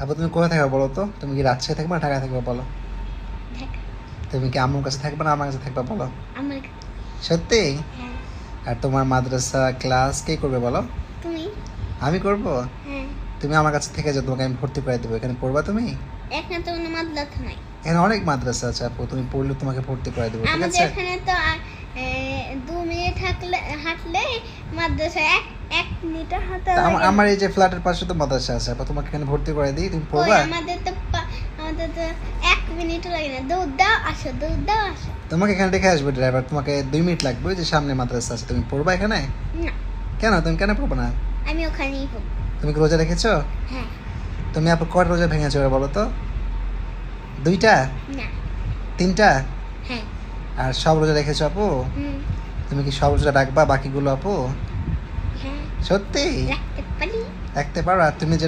আপু তুমি কোথায় থাকবে বলো তো? তুমি কি রাজশাহী থাকবে না ঢাকায় থাকবে বলো? ঢাকা। তুমি কি আম্মুর কাছে থাকবে না আমার কাছে থাকবে বলো? আমার সত্যি? হ্যাঁ। আর তোমার মাদ্রাসা ক্লাস কে করবে বলো? তুমি? আমি করব? হ্যাঁ। তুমি আমার কাছে থেকে যাও, তোমাকে আমি ভর্তি করে দেবো। এখানে পড়বা তুমি? এখানে তো কোনো মাদ্রাসা নাই। এখানে অনেক মাদ্রাসা আছে আপু, তুমি পড়লে তোমাকে ভর্তি করে দেবো, ঠিক আমাদের আছে? এখানে তো 2 মিনিট হাঁটলে মাদ্রাসা 1 মিনিট হাঁটা তা লাগে। আমার এই যে ফ্ল্যাটের পাশে তো মাদ্রাসা আছে আপু, তোমাকে এখানে ভর্তি করে দিই, তুমি ওই পড়বা? আমাদের তো 1 মিনিট লাগে না, দৌড় দাও আসো, দৌড় দাও আসো। তোমাকে এখানে রেখে আসবে ড্রাইভার, তোমাকে 2 মিনিট লাগবে, ওই যে সামনে মাদ্রাসা আছে, তুমি পড়বা এখানে? না, কেন তুমি কেন পড়বে না? আমি ওখানেই পড়বো। তুমি কি রোজা রেখেছো? হ্যাঁ। তুমি আপু কয়টা রোজা ভেঙেছো এবার বলো তো? 2টা? না। 3টা? হ্যাঁ। আর সব রোজা রেখেছো আপু? হুম। তুমি কি সব রোজা রাখবা বাকিগুলো আপু? হ্যাঁ, সত্যি? রাখতে পারি। রাখতে পারো? আর তুমি যে